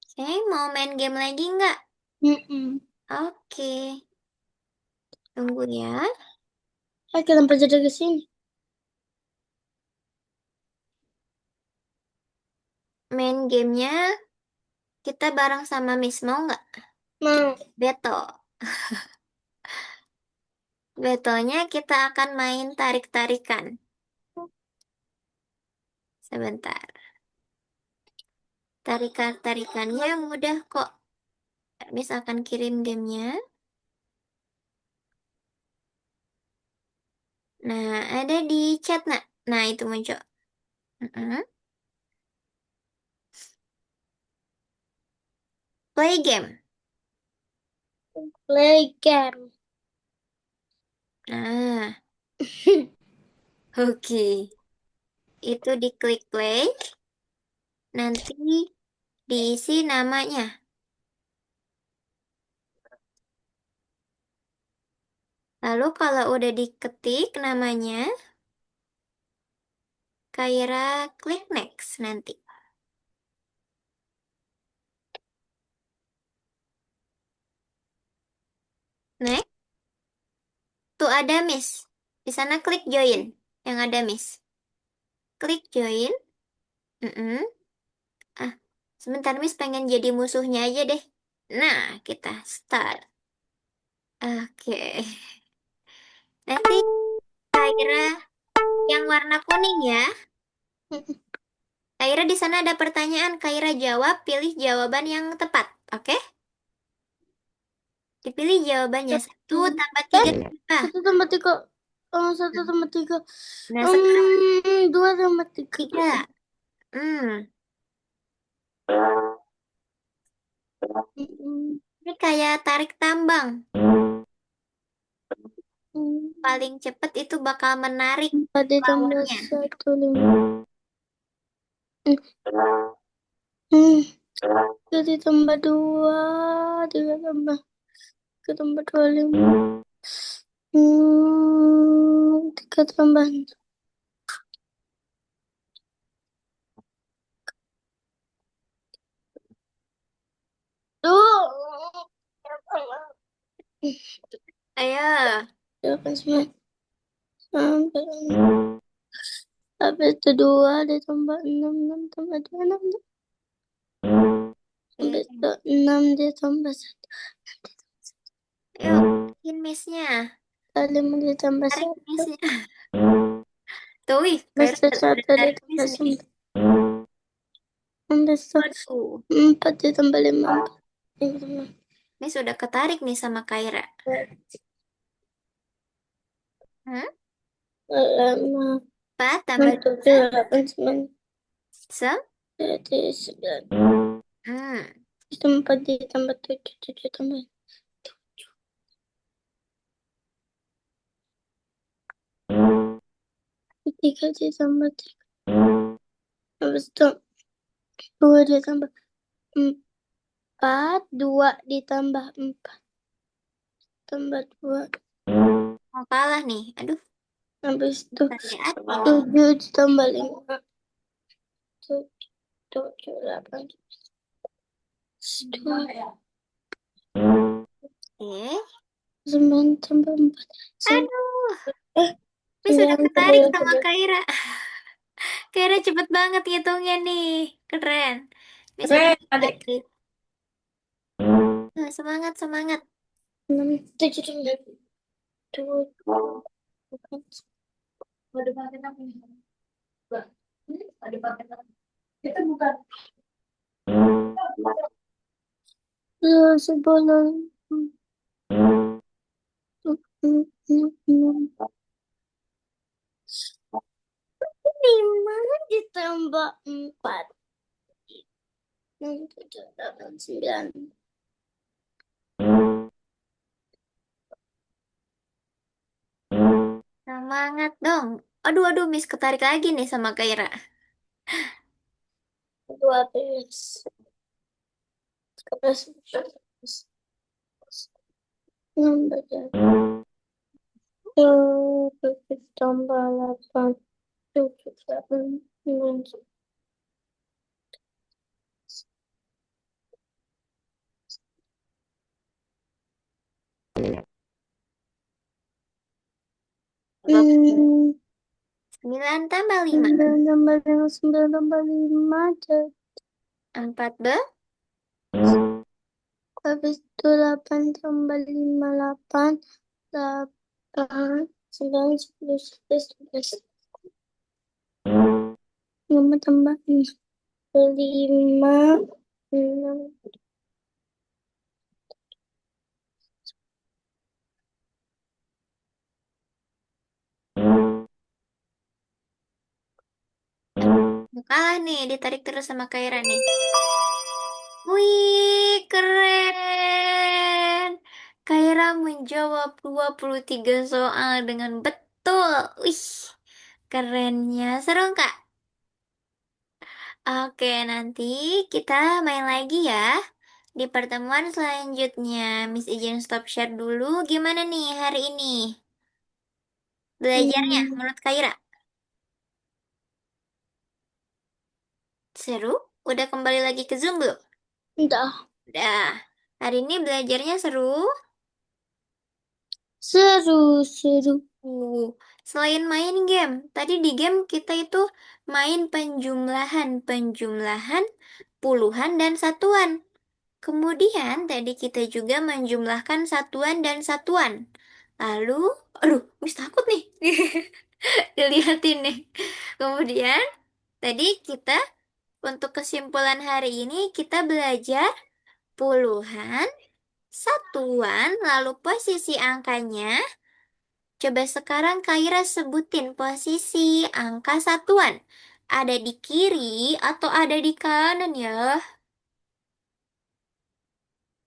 Oke, mau main game lagi nggak? Mm-mm. Oke, tunggu ya. Kenapa jadi ke sini? Main gamenya kita bareng sama Miss, mau nggak? Mau. Battle. Battlenya kita akan main tarik-tarikan. Sebentar. Tarikannya mudah kok. Miss akan kirim gamenya. Nah, ada di chat, nak. Nah, itu muncul. Mm-mm. Play game. Play game. Nah, oke. Itu diklik play. Nanti diisi namanya. Lalu kalau udah diketik namanya, Kaira klik next nanti. Next, tuh ada Miss. Di sana klik join. Yang ada Miss. Klik join. Mm-mm. Ah, sebentar Miss pengen jadi musuhnya aja deh. Nah, kita start. Oke. Nanti Kaira yang warna kuning ya. Kaira di sana ada pertanyaan. Kaira jawab, pilih jawaban yang tepat. Oke? Dipilih jawabannya. 1 tambah 3 berapa? 1 tambah 3. 1 tambah 3. Nah, sekarang 2 tambah 3. 3. Hmm, ini kayak tarik tambang. Paling cepat itu bakal menarik 4 ditambah lawannya. 1, 5. 3 ditambah 2. 3 tambah 2, 5. 3 tambah 2. Ayo. 9. Habis itu 2 ditambah 6. 6 tambah 2, 6. Habis itu 6 ditambah 1. Ayo, bikin miss-nya. 5 ditambah Tarik 1. miss-nya. Tuh, wih, Habis Kaira itu udah 1 tarik ditambah miss nih. 9. Habis itu Waduh, 4 ditambah 5. miss udah ketarik nih sama Kaira. Hmm? 5. 4 tambah 7, 8, 9. 2. Jadi 9. Hmm. Itu 4 ditambah 7. 7 tambah 3 ditambah 3. Habis itu 2 ditambah 4. 2 ditambah 4. Tambah 2. Mau kalah nih. Aduh, Habis itu hati-hati. 7 ditambah 5. 7, 8, 2. Eh, 9 tambah 4. aduh. Eh, Miss udah 9 ketarik tambah sama 11. Kaira. Kaira cepet banget ngitungnya nih. Keren. Miss udah Keren, adik. ketarik. Nah, semangat, semangat. 6, 7 tambah 2. Ada paket apa nih? Mbak, ada paket apa? Itu bukan. Ya, 11. 5 ditambah 4. 6, 7, 8, 9. Semangat dong. Aduh, aduh, Miss ketarik lagi nih sama Kaira. 12. 13. 16. 7 tambah 8. 7, 8, 9. Hmm, 9 tambah 5. 9 tambah 5, 9 tambah 5. 14. Habis itu 8 tambah 5, 8. 8, 9, 10, 11, 12. 5 tambah 5, 6. Kalah nih, ditarik terus sama Kaira nih. Wih, keren. Kaira menjawab 23 soal dengan betul. Wih, kerennya. Seru nggak? Oke, nanti kita main lagi ya. Di pertemuan selanjutnya, Miss izin stop share dulu. Gimana nih hari ini? Belajarnya Hmm, menurut Kaira? Seru? Udah kembali lagi ke Zoom belum? udah Udah. Hari ini belajarnya seru. seru. Uh, Selain main game, tadi di game kita itu main penjumlahan, puluhan dan satuan. Kemudian tadi kita juga menjumlahkan satuan dan satuan. Lalu, aduh, Miss takut nih. Dilihatin nih. Kemudian tadi kita untuk kesimpulan hari ini kita belajar puluhan, satuan, lalu posisi angkanya. Coba sekarang Kaira sebutin posisi angka satuan. Ada di kiri atau ada di kanan ya?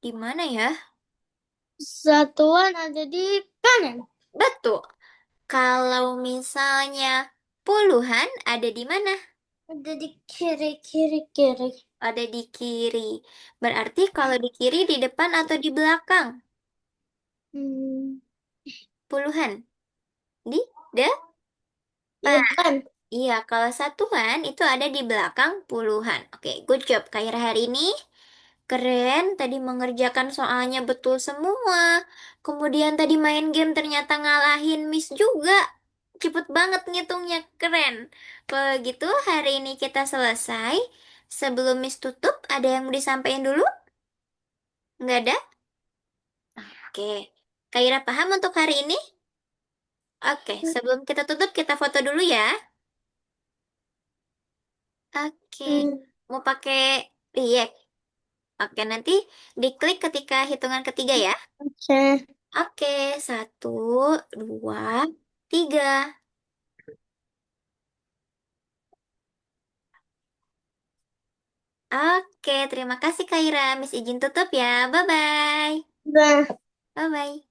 Di mana ya? Satuan ada di kanan. Betul. Kalau misalnya puluhan ada di mana? Ada di kiri. Ada di kiri. Berarti kalau di kiri di depan atau di belakang? Hmm, Puluhan. Di di depan. depan. Iya, kalau satuan itu ada di belakang puluhan. Oke, good job Kaira hari ini. Keren, tadi mengerjakan soalnya betul semua. Kemudian tadi main game ternyata ngalahin Miss juga. Cepet banget ngitungnya, keren. Kalau gitu hari ini kita selesai. Sebelum Miss tutup, ada yang mau disampaikan dulu? Nggak ada? Oke. Kaira paham untuk hari ini? Oke, sebelum kita tutup kita foto dulu ya. Oke. Hmm, Mau pakai react? Oke, nanti diklik ketika hitungan ketiga ya. oke. Oke, satu, dua, tiga. Oke, terima kasih Kaira. Miss izin tutup ya. Bye-bye. Nah. Bye-bye.